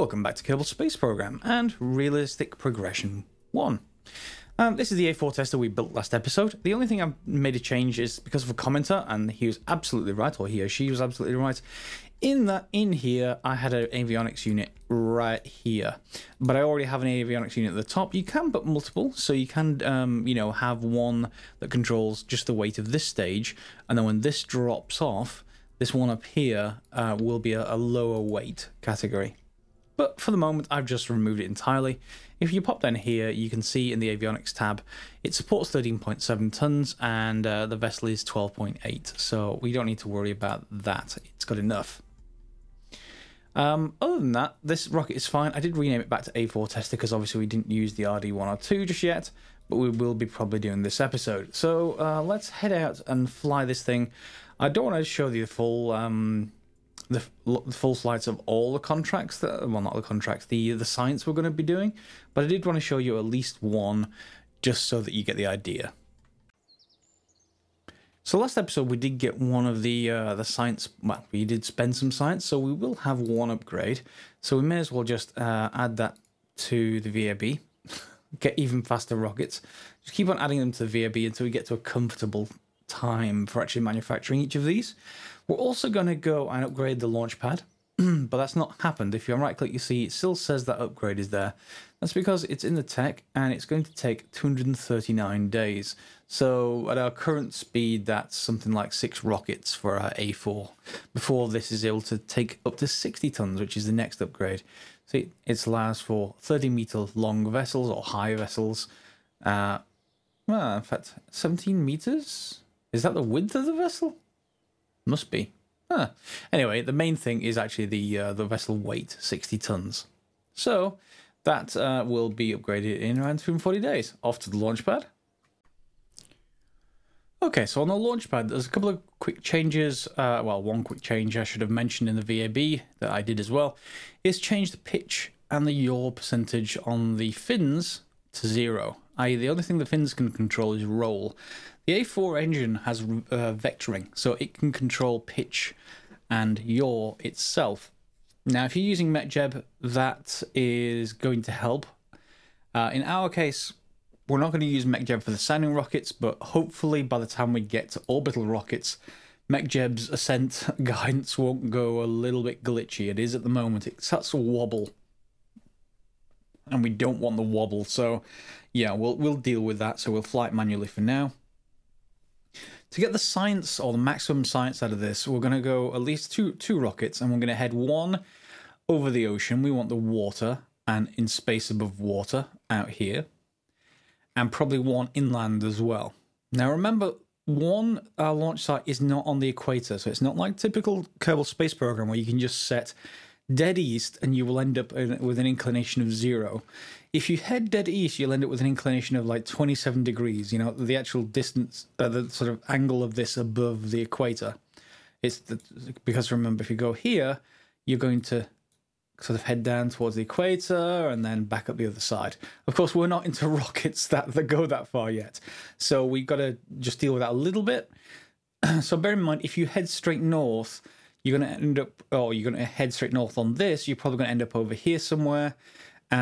Welcome back to Kerbal Space Program and Realistic Progression 1. This is the A4 tester we built last episode. The only thing I've made a change is because of a commenter, and he was absolutely right, or he or she was absolutely right, in that in here I had an avionics unit right here. But I already have an avionics unit at the top. You can put multiple, so you can, have one that controls just the weight of this stage, and then when this drops off, this one up here will be a lower weight category. But for the moment, I've just removed it entirely. If you pop down here, you can see in the avionics tab, it supports 13.7 tons and the vessel is 12.8. So we don't need to worry about that. It's got enough. Other than that, this rocket is fine. I did rename it back to A4 tester because obviously we didn't use the RD102 just yet, but we will be probably doing this episode. So let's head out and fly this thing. I don't want to show you the full slides of all the contracts not the contracts, the science we're going to be doing, but I did want to show you at least one just so that you get the idea. So last episode we did get one of the science, well, we did spend some science, so we will have one upgrade, so we may as well just add that to the VAB. Get even faster rockets, just keep on adding them to the VAB until we get to a comfortable time for actually manufacturing each of these. We're also going to go and upgrade the launch pad, but that's not happened. If you right click, you see it still says that upgrade is there. That's because it's in the tech and it's going to take 239 days. So at our current speed, that's something like 6 rockets for our A4 before this is able to take up to 60 tons, which is the next upgrade. So it allows for 30-meter long vessels or high vessels. Well, in fact, 17 meters? Is that the width of the vessel? Must be. Anyway, the main thing is actually the vessel weight, 60 tons. So that will be upgraded in around 240 days. Off to the launch pad. Okay, so on the launch pad, there's a couple of quick changes. Well, one quick change I should have mentioned in the VAB that I did as well is change the pitch and the yaw percentage on the fins to 0. i.e. the only thing the fins can control is roll. The A4 engine has vectoring, so it can control pitch and yaw itself. Now, if you're using MechJeb, that is going to help. In our case, we're not going to use MechJeb for the sounding rockets, but hopefully by the time we get to orbital rockets, MechJeb's ascent guidance won't go a little bit glitchy. It is at the moment. It starts to wobble, and we don't want the wobble. So, yeah, we'll deal with that. So we'll fly it manually for now. To get the science or the maximum science out of this, we're going to go at least two rockets, and we're going to head one over the ocean. We want the water and in space above water out here, and probably one inland as well. Now remember, one launch site is not on the equator, so it's not like typical Kerbal Space Program where you can just set dead east and you will end up with an inclination of 0. If you head dead east, you'll end up with an inclination of like 27 degrees. You know, the actual distance, the sort of angle of this above the equator. Because remember, if you go here, you're going to sort of head down towards the equator and then back up the other side. Of course, we're not into rockets that go that far yet, so we've got to just deal with that a little bit. So bear in mind, if you head straight north, you're going to end up, you're going to head straight north on this, you're probably going to end up over here somewhere.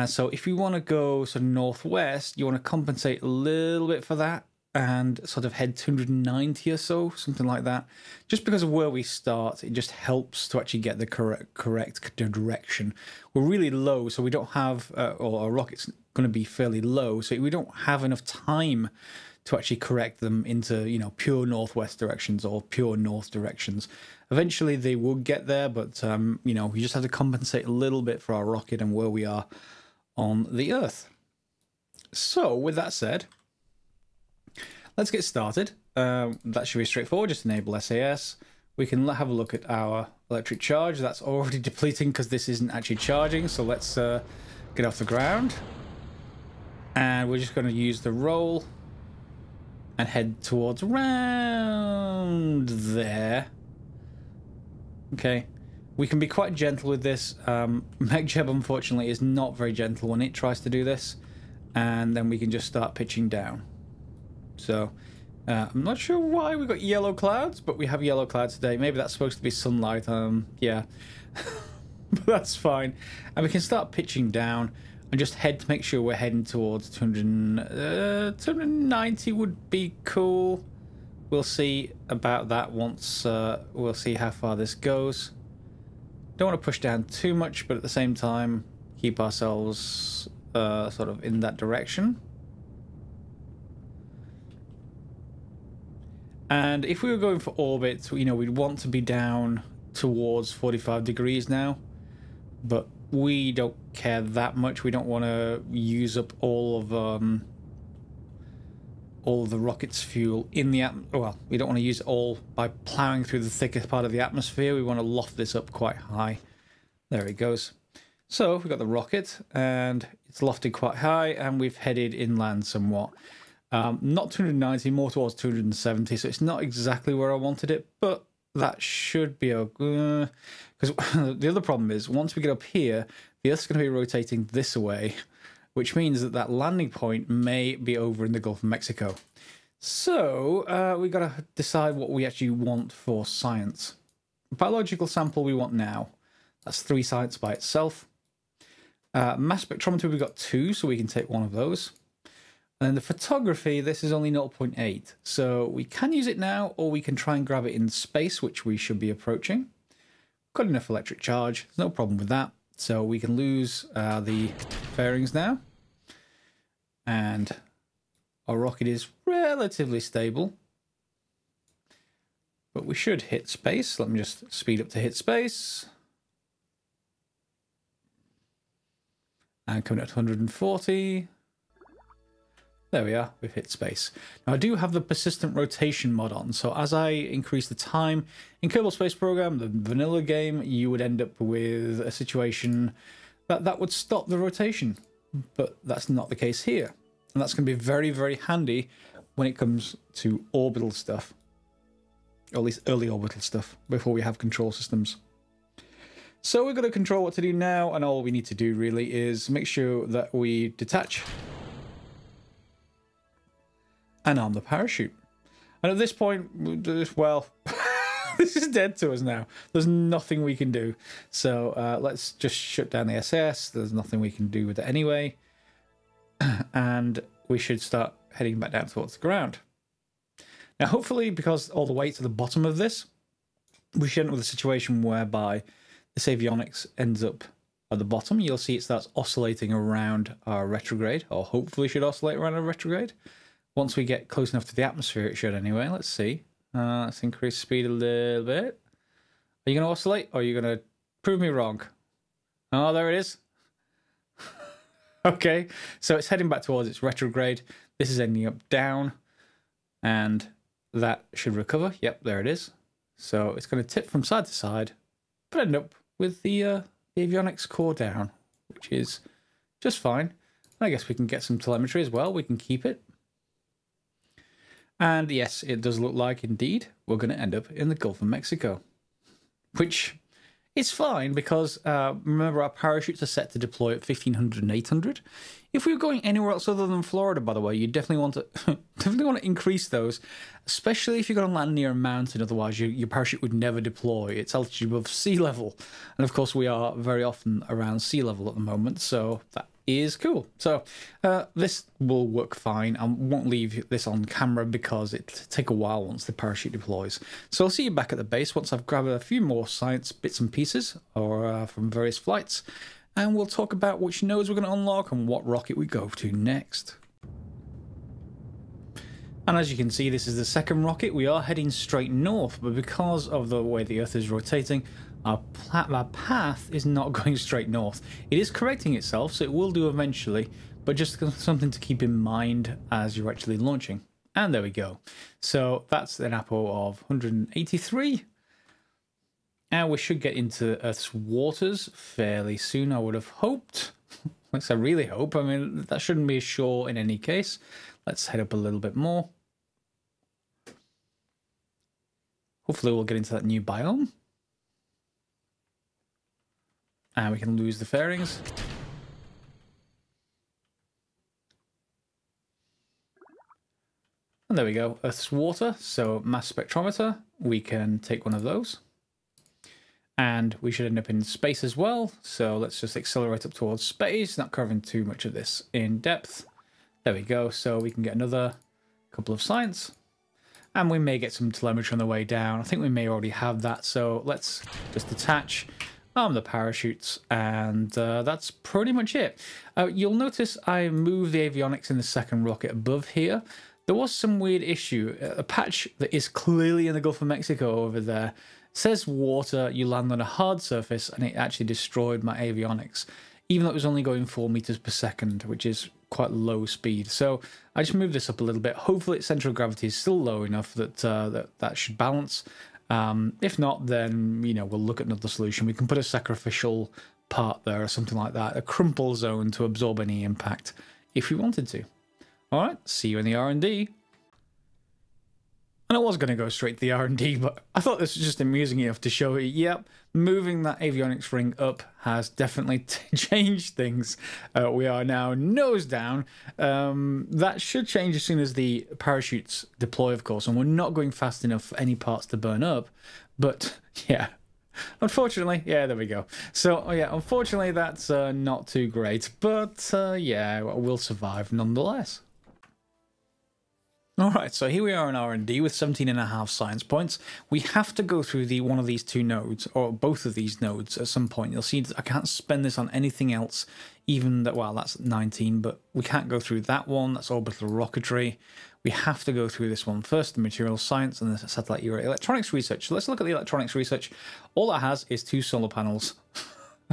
So if you want to go sort of northwest, you want to compensate a little bit for that and sort of head 290 or so, something like that. Just because of where we start, it just helps to actually get the correct direction. We're really low, so we don't have, or our rocket's going to be fairly low, so we don't have enough time to actually correct them into, pure northwest directions or pure north directions. Eventually they will get there, but, we just have to compensate a little bit for our rocket and where we are on the Earth. So, with that said, let's get started. That should be straightforward. Just enable SAS. We can have a look at our electric charge. That's already depleting because this isn't actually charging. So let's get off the ground. And we're just going to use the roll and head towards around there. Okay. We can be quite gentle with this. MechJeb, unfortunately, is not very gentle when it tries to do this. And then we can just start pitching down. So, I'm not sure why we got yellow clouds, but we have yellow clouds today. Maybe that's supposed to be sunlight. Yeah. but that's fine. And we can start pitching down and just head to make sure we're heading towards 290 would be cool. We'll see about that once, we'll see how far this goes. Don't want to push down too much, but at the same time, keep ourselves sort of in that direction. And if we were going for orbit, you know, we'd want to be down towards 45 degrees now, but we don't care that much. We don't want to use up all of the rocket's fuel in the well, we don't want to use it all by plowing through the thickest part of the atmosphere. We want to loft this up quite high. There it goes. So we've got the rocket, and it's lofted quite high, and we've headed inland somewhat. Not 290, more towards 270, so it's not exactly where I wanted it, but that should be okay. Because the other problem is, once we get up here, the Earth's going to be rotating this way, which means that that landing point may be over in the Gulf of Mexico. So we've got to decide what we actually want for science. Biological sample we want now. That's 3 science by itself. Mass spectrometer, we've got 2, so we can take one of those. And then the photography, this is only 0.8. So we can use it now, or we can try and grab it in space, which we should be approaching. Got enough electric charge, there's no problem with that. So we can lose the fairings now. And our rocket is relatively stable. But we should hit space. Let me just speed up to hit space. And coming up to 140. There we are, we've hit space. Now I do have the persistent rotation mod on, so as I increase the time in Kerbal Space Program, the vanilla game, you would end up with a situation that would stop the rotation. But that's not the case here. And that's going to be very, very handy when it comes to orbital stuff. Or at least early orbital stuff, before we have control systems. So we're going to control what to do now, and all we need to do really is make sure that we detach and arm the parachute. And at this point, well, this is dead to us now. There's nothing we can do. So let's just shut down the SS. There's nothing we can do with it anyway. And we should start heading back down towards the ground. Now, hopefully, because all the weight's at the bottom of this, we should end up with a situation whereby this avionics ends up at the bottom. You'll see it starts oscillating around our retrograde, or hopefully should oscillate around our retrograde. Once we get close enough to the atmosphere, it should anyway. Let's see. Let's increase speed a little bit. Are you going to oscillate, or are you going to prove me wrong? Oh, there it is. Okay, so it's heading back towards its retrograde. This is ending up down, and that should recover. Yep, there it is. So it's going to tip from side to side, but end up with the avionics core down, which is just fine. And I guess we can get some telemetry as well. We can keep it. And yes, it does look like, indeed, we're going to end up in the Gulf of Mexico. Which is fine, because remember, our parachutes are set to deploy at 1500 and 800. If we were going anywhere else other than Florida, by the way, you definitely want to increase those, especially if you're going to land near a mountain. Otherwise, your parachute would never deploy. It's altitude above sea level. And of course, we are very often around sea level at the moment, so that is cool. So this will work fine. I won't leave this on camera because it'll take a while once the parachute deploys. So I'll see you back at the base once I've grabbed a few more science bits and pieces or from various flights, and we'll talk about which nodes we're going to unlock and what rocket we go to next. And as you can see, this is the second rocket. We are heading straight north, but because of the way the Earth is rotating, our path is not going straight north. It is correcting itself, so it will do eventually, but just something to keep in mind as you're actually launching. And there we go. So that's an APO of 183. And we should get into Earth's waters fairly soon, I would have hoped. At least I really hope. I mean, that shouldn't be a shore in any case. Let's head up a little bit more. Hopefully we'll get into that new biome. And we can lose the fairings. And there we go, Earth's water. So mass spectrometer, we can take one of those. and we should end up in space as well. So let's just accelerate up towards space, not covering too much of this in depth. There we go. So we can get another couple of science, and we may get some telemetry on the way down. I think we may already have that. So let's just detach the parachutes, and that's pretty much it. You'll notice I moved the avionics in the second rocket above here. There was some weird issue. A patch that is clearly in the Gulf of Mexico over there says water, you land on a hard surface, and it actually destroyed my avionics, even though it was only going 4 meters per second, which is quite low speed. So I just moved this up a little bit. Hopefully its central gravity is still low enough that that should balance. If not, then, you know, we'll look at another solution. We can put a sacrificial part there or something like that, a crumple zone to absorb any impact if we wanted to. All right, see you in the R&D. And I was going to go straight to the R&D, but I thought this was just amusing enough to show you, yep, moving that avionics ring up has definitely changed things. We are now nose down. That should change as soon as the parachutes deploy, of course, and we're not going fast enough for any parts to burn up. But, yeah, unfortunately, yeah, there we go. So, yeah, unfortunately, that's not too great. But, yeah, we'll survive nonetheless. Alright, so here we are in R&D with 17.5 science points. We have to go through one of these two nodes, or both of these nodes at some point. You'll see I can't spend this on anything else, even that, well, that's 19, but we can't go through that one. That's orbital rocketry. We have to go through this one first, the material science and the satellite era electronics research. So let's look at the electronics research. All it has is 2 solar panels.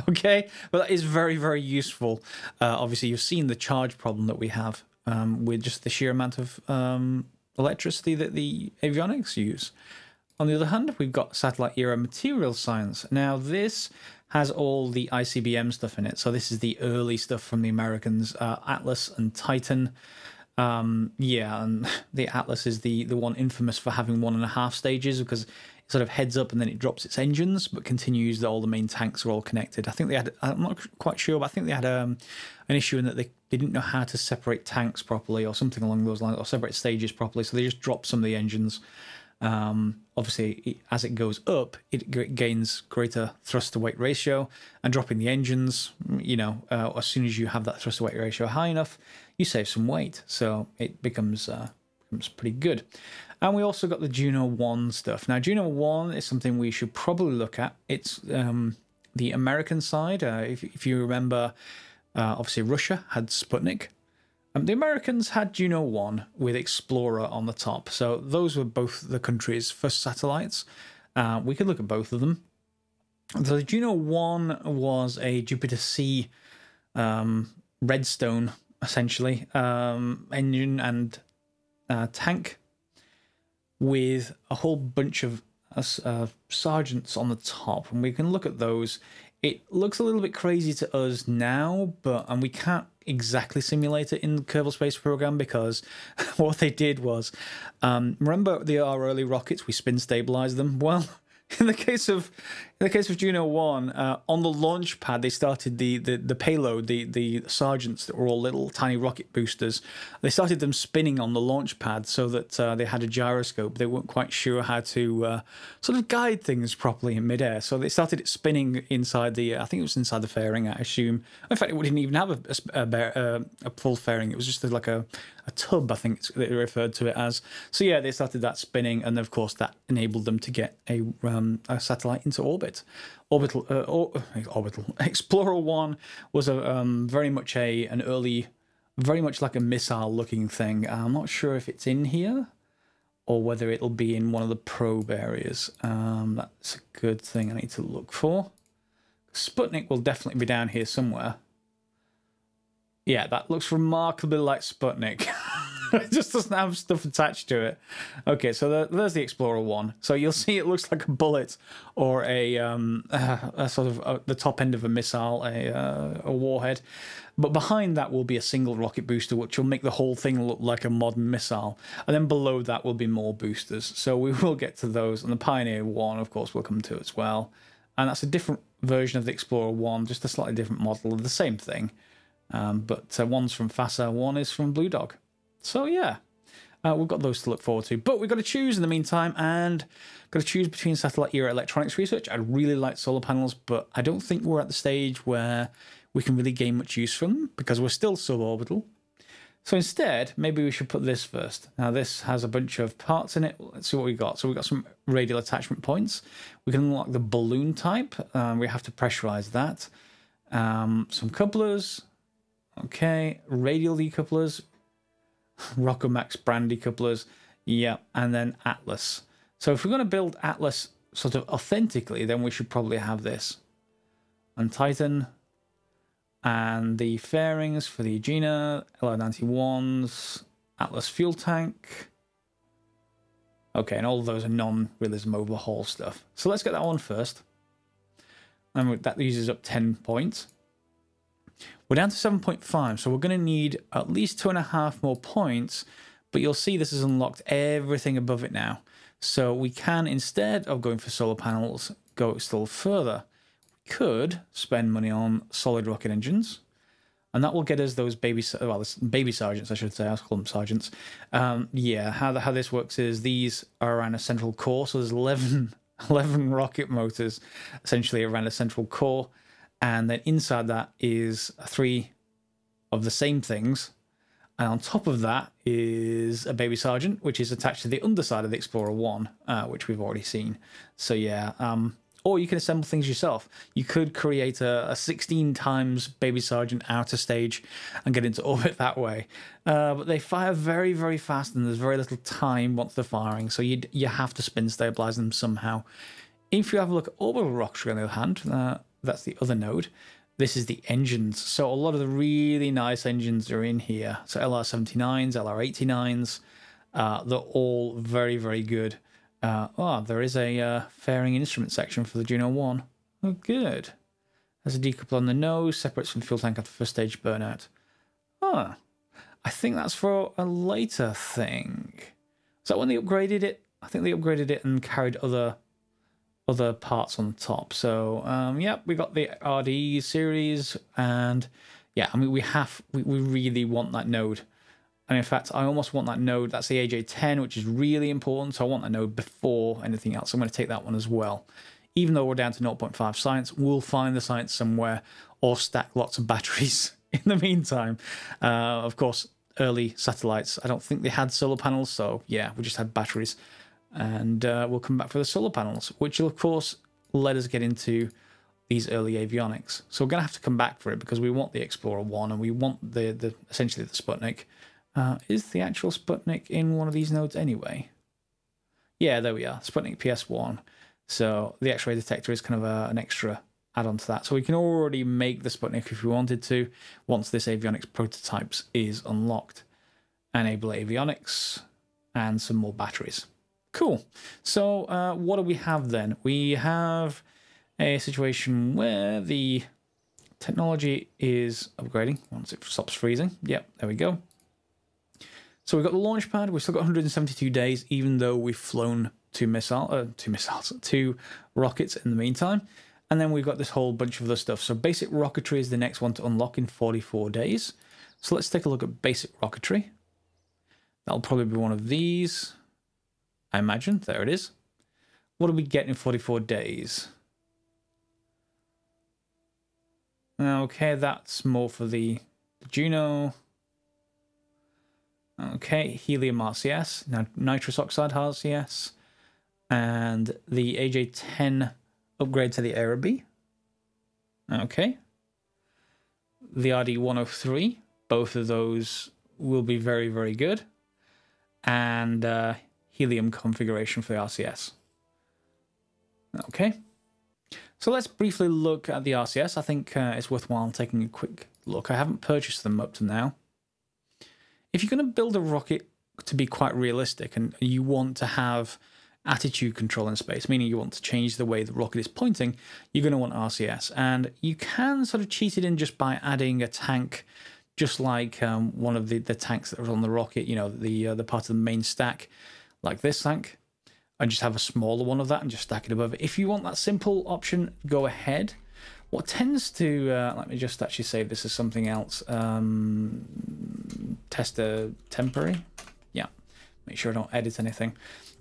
Okay, but that is very, very useful. Obviously, you've seen the charge problem that we have. With just the sheer amount of electricity that the avionics use. On the other hand, we've got satellite era material science. Now this has all the ICBM stuff in it. So this is the early stuff from the Americans, Atlas and Titan. Yeah, and the Atlas is the one infamous for having 1.5 stages, because it sort of heads up and then it drops its engines, but continues that all the main tanks are all connected. I think they had, I'm not quite sure, but I think they had an issue in that they didn't know how to separate tanks properly or something along those lines, or separate stages properly, so they just dropped some of the engines. Obviously, as it goes up, it gains greater thrust-to-weight ratio, and dropping the engines, you know, as soon as you have that thrust-to-weight ratio high enough, you save some weight, so it becomes pretty good. And we also got the Juno 1 stuff. Now, Juno 1 is something we should probably look at. It's the American side. If you remember, obviously Russia had Sputnik. The Americans had Juno 1 with Explorer on the top. So those were both the countries' first satellites. We could look at both of them. So the Juno 1 was a Jupiter-C Redstone, essentially, engine and tank with a whole bunch of sergeants on the top. And we can look at those. It looks a little bit crazy to us now, and we can't exactly simulate it in the Kerbal Space Program, because what they did was, remember our early rockets, we spin stabilized them? Well, in the case of Juno 1, on the launch pad, they started the payload, the sergeants that were all little tiny rocket boosters. They started them spinning on the launch pad so that they had a gyroscope. They weren't quite sure how to sort of guide things properly in midair. So they started it spinning inside the, I think it was inside the fairing, I assume. In fact, it didn't even have a full fairing. It was just like a tub, I think they referred to it as. So yeah, they started that spinning, and of course that enabled them to get a satellite into orbit. Explorer 1 was a very much an early, very much like a missile looking thing. I'm not sure if it's in here or whether it'll be in one of the probe areas. That's a good thing I need to look for. Sputnik will definitely be down here somewhere. Yeah, that looks remarkably like Sputnik. It just doesn't have stuff attached to it. Okay, so there's the Explorer 1. So you'll see it looks like a bullet or a sort of the top end of a missile, a warhead. But behind that will be a single rocket booster, which will make the whole thing look like a modern missile. And then below that will be more boosters. So we will get to those. And the Pioneer 1, of course, we'll come to as well. And that's a different version of the Explorer 1, just a slightly different model of the same thing. But one's from FASA, one is from Blue Dog. So yeah, We've got those to look forward to. But we've got to choose in the meantime, and got to choose between satellite era electronics research. I'd really like solar panels, but I don't think we're at the stage where we can really gain much use from them because we're still suborbital. So instead, maybe we should put this first. Now this has a bunch of parts in it. Let's see what we got. So we've got some radial attachment points. We can unlock the balloon type. We have to pressurize that. Some couplers. Okay, radial decouplers. Rockomax brand decouplers. Yeah, and then Atlas. So if we're going to build Atlas sort of authentically, then we should probably have this. And Titan. And the fairings for the Aegina, LR91s, Atlas fuel tank. Okay, and all of those are non-realism overhaul stuff. So let's get that one first. And that uses up 10 points. We're down to 7.5, so we're going to need at least 2.5 more points. But you'll see this has unlocked everything above it now. So we can, instead of going for solar panels, go still further. Could spend money on solid rocket engines, and that will get us those baby sergeants, I should say. I'll call them sergeants. Yeah, how this works is these are around a central core, so there's 11 rocket motors essentially around a central core, and then inside that is 3 of the same things, and on top of that is a baby sergeant, which is attached to the underside of the Explorer 1, which we've already seen. So yeah, or you can assemble things yourself. You could create a 16 times Baby Sergeant outer stage and get into orbit that way. But they fire very, very fast, and there's very little time once they're firing, so you have to spin stabilize them somehow. If you have a look at orbital rocketry, on the other hand, that's the other node. This is the engines. So a lot of the really nice engines are in here. So LR79s, LR89s, they're all very, very good. There is a fairing instrument section for the Juno 1. Oh, good. There's a decoupler on the nose, separates from the fuel tank after first stage burnout. I think that's for a later thing. Is that when they upgraded it? I think they upgraded it and carried other parts on the top. So, yeah, we got the RD series, and yeah, I mean, we really want that node. And in fact, I almost want that node. That's the AJ10, which is really important. So I want that node before anything else. I'm going to take that one as well. Even though we're down to 0.5 science, we'll find the science somewhere or stack lots of batteries in the meantime. Of course, early satellites, I don't think they had solar panels. So yeah, we just had batteries. And we'll come back for the solar panels, which will, of course, let us get into these early avionics. So we're going to have to come back for it because we want the Explorer 1 and we want the essentially the Sputnik. Is the actual Sputnik in one of these nodes anyway? Yeah, there we are. Sputnik PS1. So the X-ray detector is kind of an extra add-on to that. So we can already make the Sputnik if we wanted to once this avionics prototypes is unlocked. Enable avionics and some more batteries. Cool. So what do we have then? We have a situation where the technology is upgrading once it stops freezing. Yep, there we go. So we've got the launch pad. We've still got 172 days, even though we've flown two rockets in the meantime. And then we've got this whole bunch of other stuff. So basic rocketry is the next one to unlock in 44 days. So let's take a look at basic rocketry. That'll probably be one of these, I imagine. There it is. What do we get in 44 days? Okay, that's more for the Juno. Okay, helium RCS, now nitrous oxide RCS, and the AJ10 upgrade to the Araby. Okay. The RD103, both of those will be very, very good. And helium configuration for the RCS. Okay. So let's briefly look at the RCS. I think it's worthwhile taking a quick look. I haven't purchased them up to now. If you're going to build a rocket to be quite realistic and you want to have attitude control in space, meaning you want to change the way the rocket is pointing, you're going to want RCS. And you can sort of cheat it in just by adding a tank, just like one of the tanks that are on the rocket, you know, the part of the main stack, like this tank, and just have a smaller one of that and just stack it above it. If you want that simple option, go ahead. What tends to, let me just actually save this as something else. Tester temporary. Yeah. make sure I don't edit anything.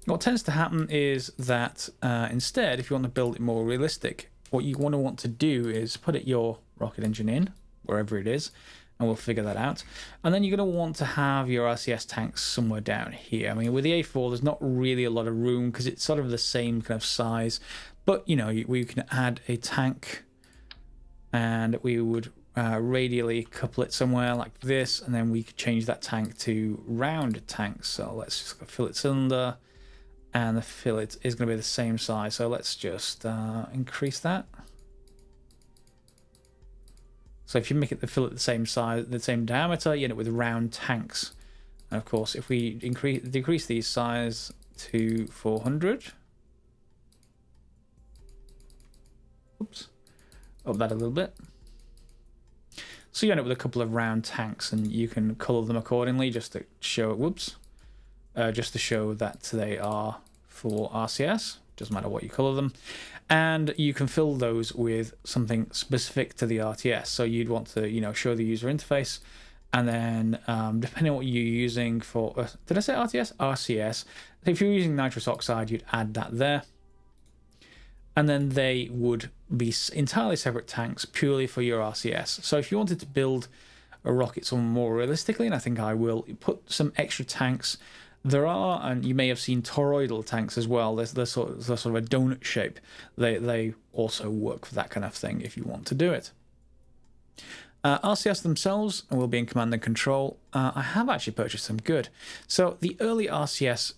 What tends to happen is that instead, if you want to build it more realistic, what you want to do is put your rocket engine in, wherever it is, and we'll figure that out. And then you're going to want to have your RCS tanks somewhere down here. I mean, with the A4, there's not really a lot of room because it's sort of the same kind of size. But, you know, we can add a tank and we would radially couple it somewhere like this, and then we could change that tank to round tanks. So let's just go fillet cylinder, and the fillet is going to be the same size. So let's just increase that. So if you make it the fillet the same size, the same diameter, you end up with round tanks. And of course, if we decrease these size to 400, oops, up that a little bit. So you end up with a couple of round tanks, and you can color them accordingly just to show, whoops, just to show that they are for RCS. Doesn't matter what you color them. And you can fill those with something specific to the RTS. So you'd want to, you know, show the user interface, and then depending on what you're using for, did I say RTS? RCS. If you're using nitrous oxide, you'd add that there. And then they would be entirely separate tanks purely for your RCS. So if you wanted to build a rocket some more realistically, and I think I will, put some extra tanks. There are, and you may have seen toroidal tanks as well. They're sort of a donut shape. They also work for that kind of thing if you want to do it. RCS themselves will be in command and control. I have actually purchased some good. So the early RCS,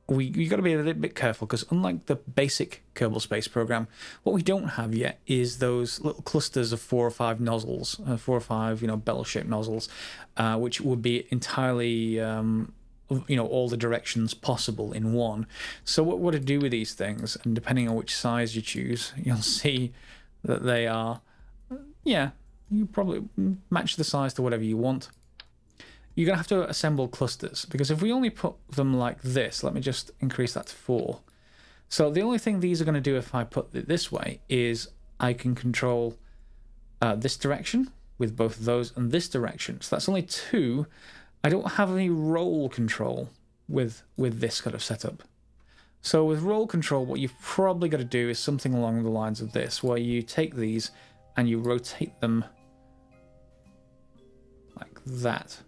you got to be a little bit careful, because unlike the basic Kerbal Space Program, what we don't have yet is those little clusters of 4 or 5 nozzles, 4 or 5, you know, bell-shaped nozzles, which would be entirely, you know, all the directions possible in one. So what to do with these things, and depending on which size you choose, you'll see that they are, yeah, you probably match the size to whatever you want. You're going to have to assemble clusters, because if we only put them like this, let me just increase that to 4. So the only thing these are going to do if I put it this way is I can control this direction with both of those, and this direction. So that's only 2. I don't have any roll control with this kind of setup. So with roll control, what you've probably got to do is something along the lines of this, where you take these and you rotate them like that.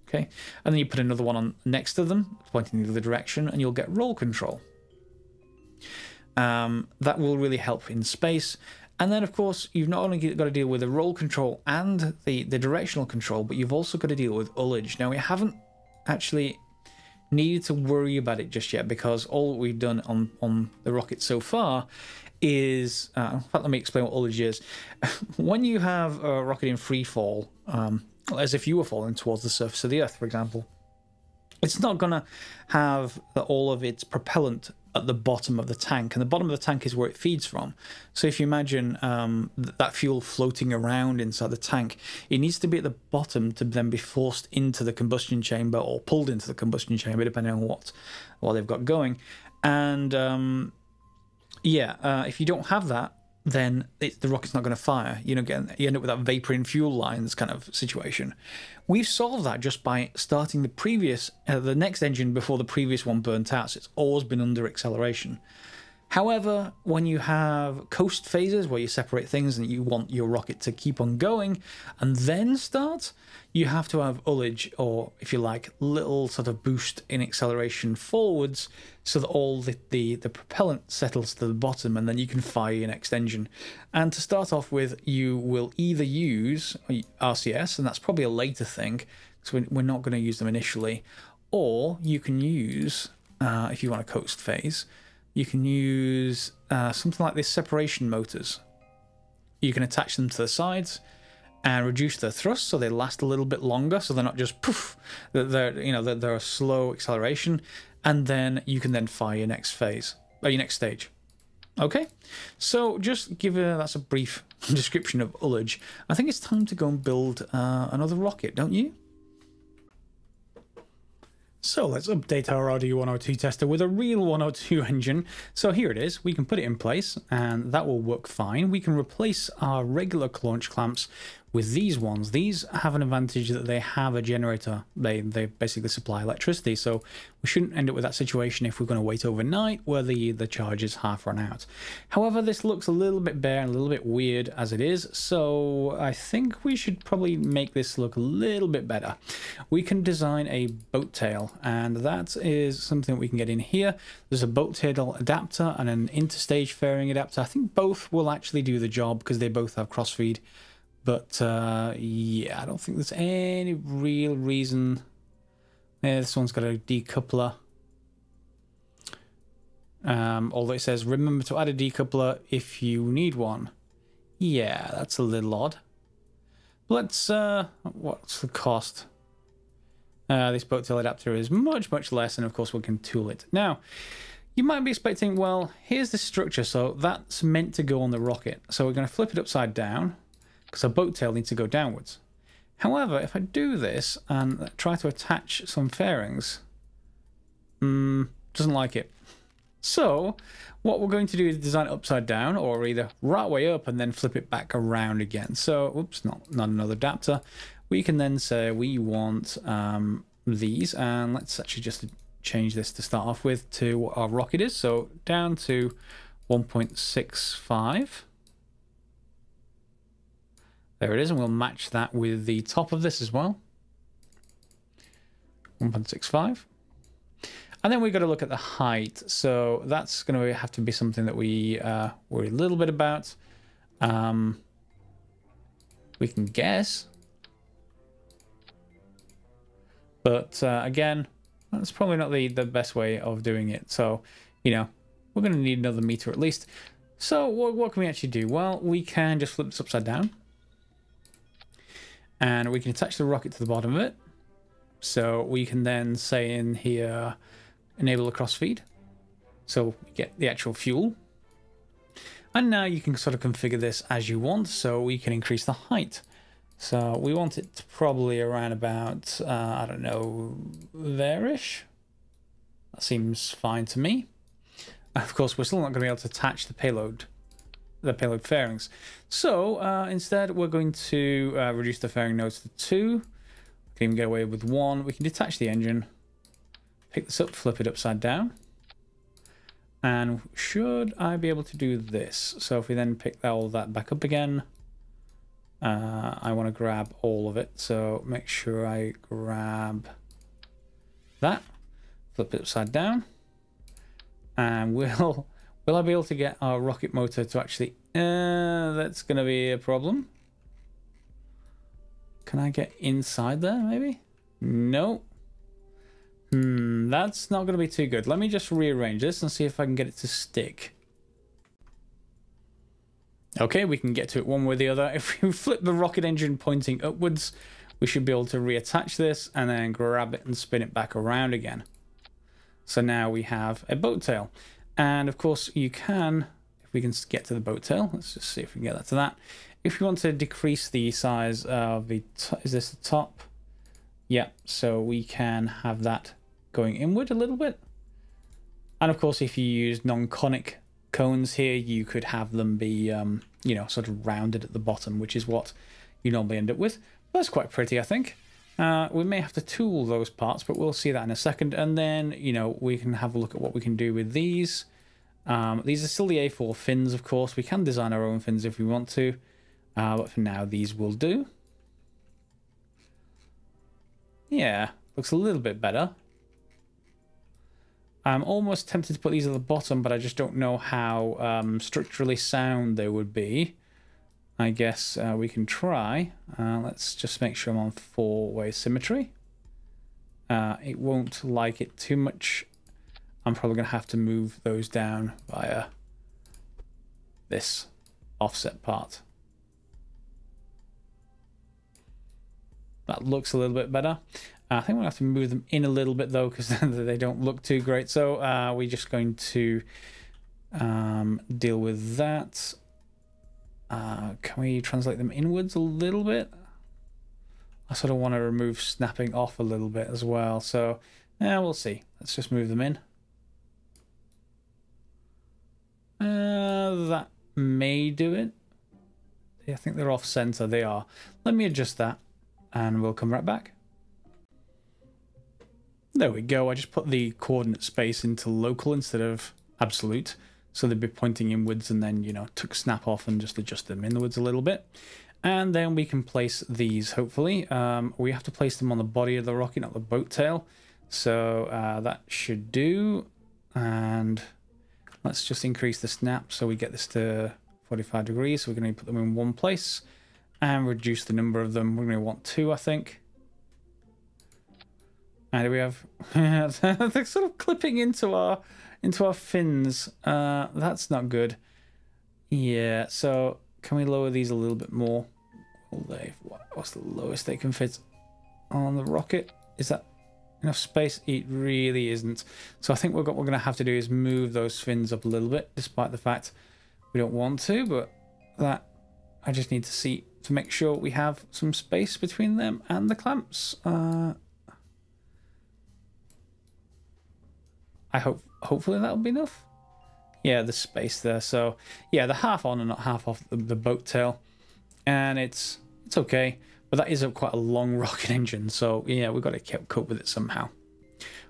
Okay, and then you put another one on next to them, pointing in the other direction, and you'll get roll control. That will really help in space. And then, of course, you've not only got to deal with the roll control and the directional control, but you've also got to deal with ullage. Now, we haven't actually needed to worry about it just yet, because all we've done on the rocket so far is... in fact, let me explain what ullage is. When you have a rocket in free fall, as if you were falling towards the surface of the Earth, for example, it's not going to have all of its propellant at the bottom of the tank, and the bottom of the tank is where it feeds from. So if you imagine that fuel floating around inside the tank, it needs to be at the bottom to then be forced into the combustion chamber, or pulled into the combustion chamber, depending on what they've got going. And if you don't have that, then the rocket's not going to fire. You end up with that vapor in fuel lines kind of situation. We've solved that just by starting the next engine before the previous one burnt out. So it's always been under acceleration. However, when you have coast phases where you separate things and you want your rocket to keep on going and then start, you have to have ullage, or if you like, little sort of boost in acceleration forwards, so that all the propellant settles to the bottom, and then you can fire your next engine. And to start off with, you will either use RCS, and that's probably a later thing, because we're not going to use them initially, or you can use, if you want a coast phase, you can use something like this separation motors. You can attach them to the sides and reduce their thrust so they last a little bit longer, so they're not just poof. They're a slow acceleration, and then you can then fire your next phase, or your next stage. Okay, so just that's a brief description of ullage. I think it's time to go and build another rocket, don't you? So let's update our RD102 tester with a real 102 engine. So here it is. We can put it in place and that will work fine. We can replace our regular launch clamps with these ones. These have an advantage that they have a generator. They basically supply electricity, so we shouldn't end up with that situation if we're going to wait overnight where the charge is half run out. However, this looks a little bit bare and a little bit weird as it is, so I think we should probably make this look a little bit better. We can design a boat tail, and that is something we can get in here. There's a boat tail adapter and an interstage fairing adapter. I think both will actually do the job because they both have crossfeed. But, yeah, I don't think there's any real reason. Yeah, this one's got a decoupler. Although it says, remember to add a decoupler if you need one. Yeah, that's a little odd. Let's, what's the cost? This boat tail adapter is much, much less, and of course we can tool it. Now, you might be expecting, well, here's the structure, so that's meant to go on the rocket. So we're going to flip it upside down, because our boat tail needs to go downwards. However, if I do this and try to attach some fairings, doesn't like it. So what we're going to do is design it upside down, or either right way up and then flip it back around again. So, oops, not another adapter. We can then say we want these, and let's actually just change this to start off with to what our rocket is. So down to 1.65. There it is, and we'll match that with the top of this as well. 1.65. And then we've got to look at the height. So that's going to have to be something that we worry a little bit about. We can guess. But again, that's probably not the best way of doing it. So, you know, we're going to need another meter at least. So what can we actually do? Well, we can just flip this upside down. And we can attach the rocket to the bottom of it. So we can then say in here, enable a crossfeed. So we get the actual fuel. And now you can sort of configure this as you want. So we can increase the height. So we want it to probably around about, I don't know, there-ish. That seems fine to me. Of course, we're still not going to be able to attach the payload fairings. So instead, we're going to reduce the fairing nodes to 2. We can even get away with 1. We can detach the engine, pick this up, flip it upside down. And should I be able to do this? So if we then pick all that back up again, I want to grab all of it. So make sure I grab that, flip it upside down, and will I be able to get our rocket motor to actually... that's going to be a problem. Can I get inside there, maybe? No. That's not going to be too good. Let me just rearrange this and see if I can get it to stick. Okay, we can get to it one way or the other. If we flip the rocket engine pointing upwards, we should be able to reattach this and then grab it and spin it back around again. So now we have a boat tail. And of course you can, if we can get to the boat tail, let's just see if we can get that to that. If you want to decrease the size of the, is this the top? Yeah, so we can have that going inward a little bit. And of course, if you use non-conic cones here, you could have them be, you know, sort of rounded at the bottom, which is what you normally end up with. That's quite pretty, I think. We may have to tool those parts, but we'll see that in a second. And then, you know, we can have a look at what we can do with these. These are still the A4 fins, of course. We can design our own fins if we want to. But for now, these will do. Yeah, looks a little bit better. I'm almost tempted to put these at the bottom, but I just don't know how structurally sound they would be. I guess we can try. Let's just make sure I'm on 4-way symmetry. It won't like it too much. I'm probably going to have to move those down via this offset part. That looks a little bit better. I think we'll have to move them in a little bit though, because they don't look too great. So we're just going to deal with that. Can we translate them inwards a little bit? I sort of want to remove snapping off a little bit as well. So yeah, we'll see. Let's just move them in. That may do it. I think they're off center. They are. Let me adjust that and we'll come right back. There we go. I just put the coordinate space into local instead of absolute. So they'd be pointing inwards and then, you know, took snap off and just adjust them inwards a little bit. And then we can place these, hopefully. We have to place them on the body of the rocket, not the boat tail. So that should do. And let's just increase the snap so we get this to 45 degrees. So we're going to put them in one place and reduce the number of them. We're going to want 2, I think. And we have they're sort of clipping into our fins. That's not good. Yeah, so can we lower these a little bit more? What's the lowest they can fit on the rocket? Is that enough space? It really isn't. So I think what we're going to have to do is move those fins up a little bit, despite the fact we don't want to, but that I just need to see to make sure we have some space between them and the clamps. Hopefully that'll be enough. Yeah, there's space there. So yeah, the half on and not half off the boat tail, and it's okay. But that is quite a long rocket engine, so yeah, we've got to cope with it somehow.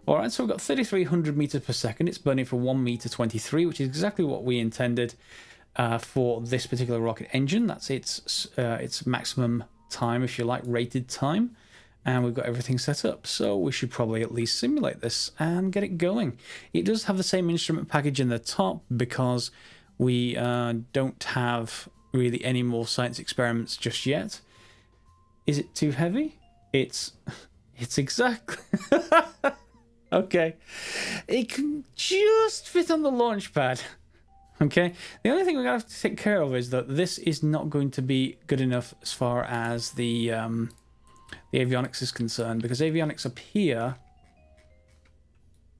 All right, so we've got 3,300 meters per second. It's burning for 1 meter 23, which is exactly what we intended for this particular rocket engine. That's its maximum time, if you like, rated time. And we've got everything set up, so we should probably at least simulate this and get it going. It does have the same instrument package in the top because we don't have really any more science experiments just yet. Is it too heavy? It's exactly... Okay. It can just fit on the launch pad. Okay. The only thing we're going to have to take care of is that this is not going to be good enough as far as the avionics is concerned, because avionics up here,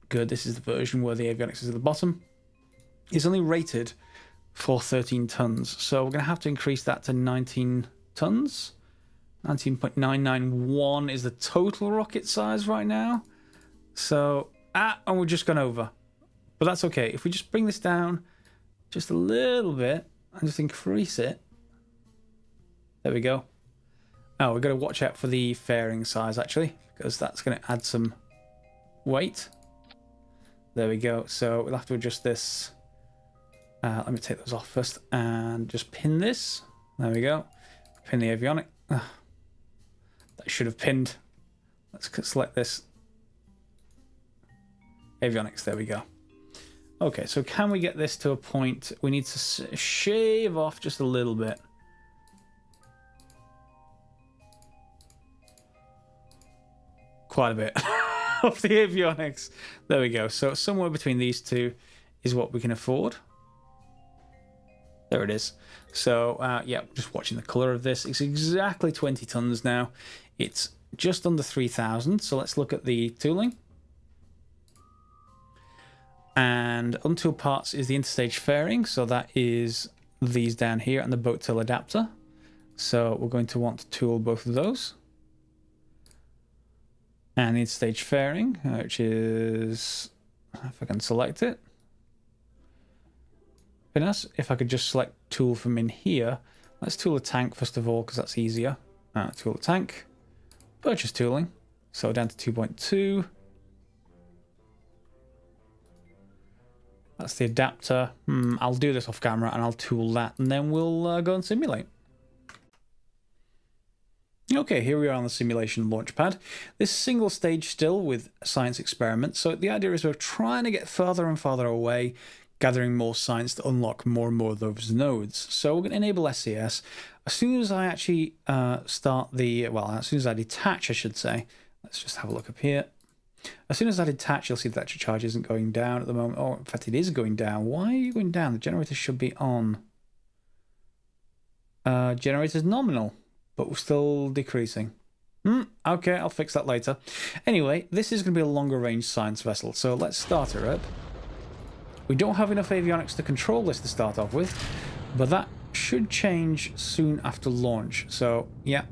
good, this is the version where the avionics is at the bottom, is only rated for 13 tons. So we're going to have to increase that to 19 tons. 19.991 is the total rocket size right now. So, and we're just gone over. But that's okay. If we just bring this down just a little bit and just increase it. There we go. Oh, we've got to watch out for the fairing size, actually, because that's going to add some weight. There we go. So we'll have to adjust this. Let me take those off first and just pin this. There we go. Pin the avionic. That should have pinned. Let's select this. Avionics, there we go. Okay, so can we get this to a point? We need to shave off just a little bit. Quite a bit of the avionics. There we go. So somewhere between these two is what we can afford. There it is. So yeah, just watching the color of this. It's exactly 20 tons now. It's just under 3,000. So let's look at the tooling. And untooled parts is the interstage fairing. So that is these down here and the boat tail adapter. So we're going to want to tool both of those. And the interstage fairing, which is, if I can select it. If I could just select tool from in here. Let's tool a tank first of all, because that's easier. Tool a tank. Purchase tooling. So down to 2.2. That's the adapter. I'll do this off camera and I'll tool that, and then we'll go and simulate. Okay, here we are on the simulation launch pad. This single stage still with science experiments. So the idea is we're trying to get farther and farther away, gathering more science to unlock more and more of those nodes. So we're going to enable SES. As soon as I actually as soon as I detach, I should say. Let's just have a look up here. As soon as I detach, you'll see that the charge isn't going down at the moment. Oh, in fact, it is going down. Why are you going down? The generator should be on. Generator's nominal, but we're still decreasing. Okay, I'll fix that later. Anyway, this is going to be a longer range science vessel, so let's start her up. We don't have enough avionics to control this to start off with, but that should change soon after launch. So, yeah,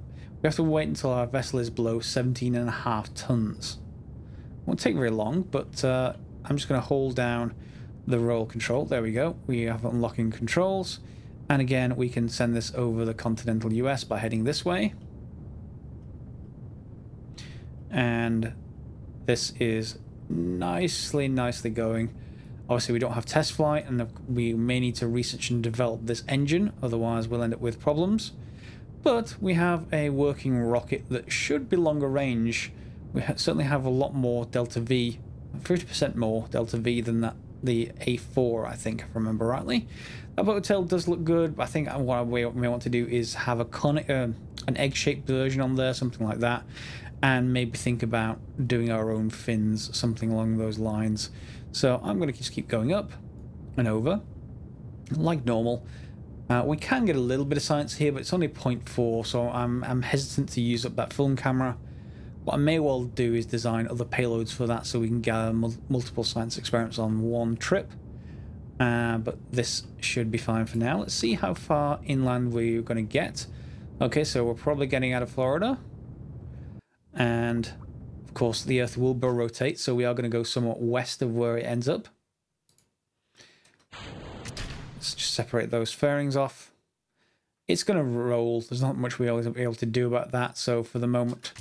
we have to wait until our vessel is below 17.5 tons. Won't take very long, but I'm just going to hold down the roll control. There we go. We have unlocking controls. And again, we can send this over the continental US by heading this way. And this is nicely going. Obviously, we don't have test flight, and we may need to research and develop this engine, otherwise we'll end up with problems. But we have a working rocket that should be longer range. We certainly have a lot more delta V, 50% more delta V than the A4, I think, if I remember rightly. That Boattails does look good, but I think what we may want to do is have an egg-shaped version on there, something like that, and maybe think about doing our own fins, something along those lines. So I'm going to just keep going up and over, like normal. We can get a little bit of science here, but it's only 0.4, so I'm hesitant to use up that film camera. What I may well do is design other payloads for that so we can gather multiple science experiments on one trip. But this should be fine for now. Let's see how far inland we're going to get. Okay, so we're probably getting out of Florida. And, of course, the Earth will rotate, so we are going to go somewhat west of where it ends up. Let's just separate those fairings off. It's going to roll. There's not much we'll be able to do about that, so for the moment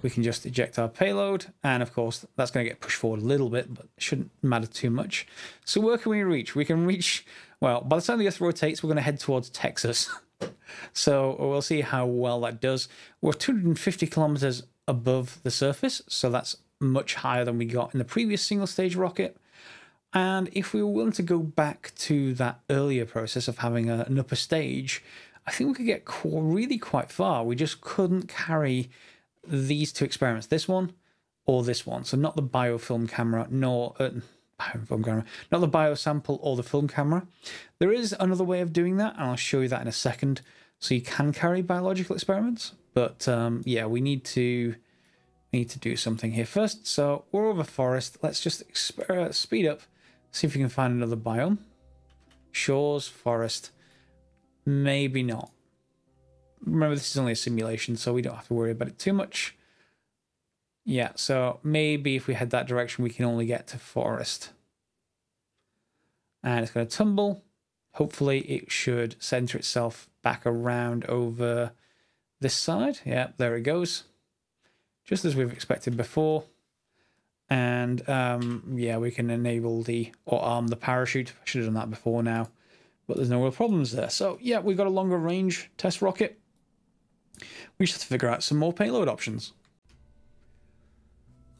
we can just eject our payload, and of course that's going to get pushed forward a little bit, but it shouldn't matter too much. So where can we reach? We can reach, well, by the time the Earth rotates, we're going to head towards Texas. So we'll see how well that does. We're 250 kilometers above the surface, so that's much higher than we got in the previous single stage rocket. And if we were willing to go back to that earlier process of having an upper stage, I think we could get really quite far. We just couldn't carry these two experiments, this one or this one. So not the biofilm camera, nor not the biosample or the film camera. There is another way of doing that, and I'll show you that in a second. So you can carry biological experiments, but yeah, we need to do something here first. So we're over forest. Let's just speed up, see if we can find another biome. Shores, forest, maybe not. Remember, this is only a simulation, so we don't have to worry about it too much. Yeah, so maybe if we head that direction, we can only get to forest. And it's going to tumble. Hopefully, it should center itself back around over this side. Yeah, there it goes. Just as we've expected before. And yeah, we can enable or arm the parachute. I should have done that before now, but there's no real problems there. So yeah, we've got a longer range test rocket. We just have to figure out some more payload options.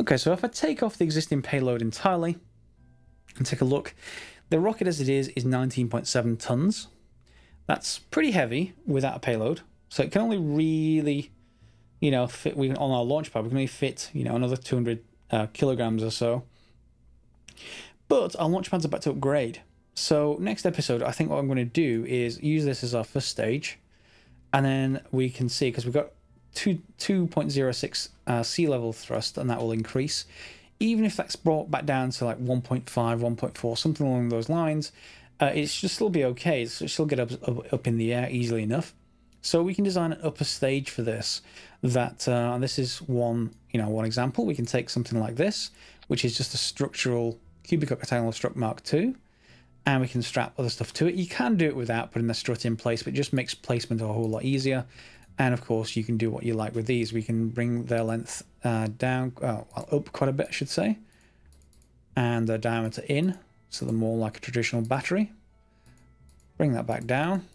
Okay, so if I take off the existing payload entirely and take a look, the rocket as it is 19.7 tons. That's pretty heavy without a payload. So it can only really, fit, on our launch pad, we can only fit, another 200 kilograms or so. But our launch pad's about to upgrade. So next episode, I think what I'm going to do is use this as our first stage. And then we can see, because we've got 2.06 sea level thrust, and that will increase. Even if that's brought back down to like 1.5, 1.4, something along those lines, it should still be okay. So it still get up in the air easily enough. So we can design an upper stage for this. This is one example. We can take something like this, which is just a structural cubic octagonal strut Mark II, and we can strap other stuff to it. You can do it without putting the strut in place, but it just makes placement a whole lot easier. And of course, you can do what you like with these. We can bring their length down, up quite a bit, I should say, and the diameter in, so they're more like a traditional battery. Bring that back down,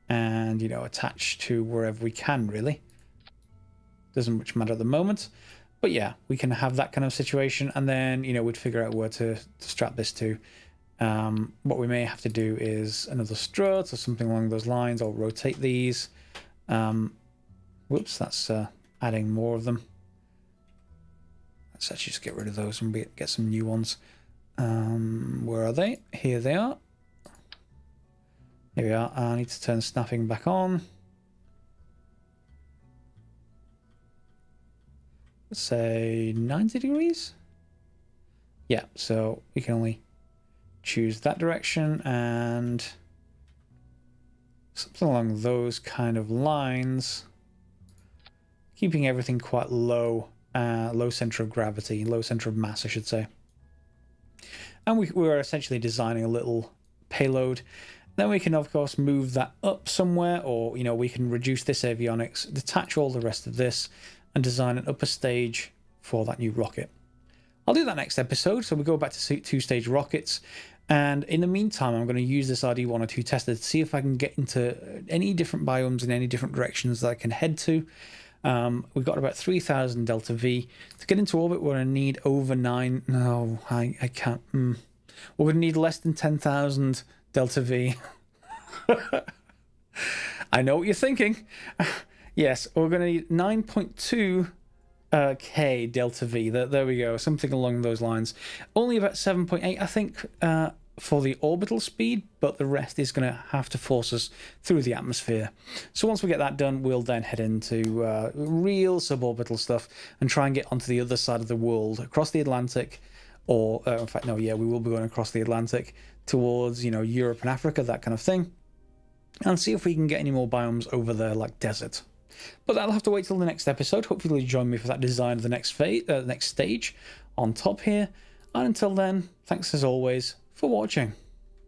and attach to wherever we can. Really, doesn't much matter at the moment, but yeah, we can have that kind of situation, and then we'd figure out where to strap this to. What we may have to do is another strut or something along those lines, or rotate these. Whoops, that's adding more of them. Let's actually just get rid of those and get some new ones. Where are they? Here they are. Here we are. I need to turn snapping back on. Let's say 90 degrees. Yeah, so we can only choose that direction and something along those kind of lines, keeping everything quite low, low center of gravity, low center of mass, I should say. And we're essentially designing a little payload. Then we can, of course, move that up somewhere, or, you know, we can reduce this avionics, detach all the rest of this, and design an upper stage for that new rocket. I'll do that next episode, so we go back to two-stage rockets, and in the meantime, I'm going to use this RD102 tester to see if I can get into any different biomes in any different directions that I can head to. We've got about 3,000 delta V. To get into orbit, we're going to need over 9... No, I can't... We're going to need less than 10,000 delta V. I know what you're thinking. Yes, we're going to need 9.2 K delta V. There we go, something along those lines. Only about 7.8, I think, for the orbital speed, but the rest is going to have to force us through the atmosphere. So once we get that done, we'll then head into real suborbital stuff and try and get onto the other side of the world, across the Atlantic, or in fact, no, yeah, we will be going across the Atlantic towards, you know, Europe and Africa, that kind of thing, and see if we can get any more biomes over there, like desert. But that'll have to wait till the next episode. Hopefully you'll join me for that design of the next next stage on top here. And until then, thanks as always for watching.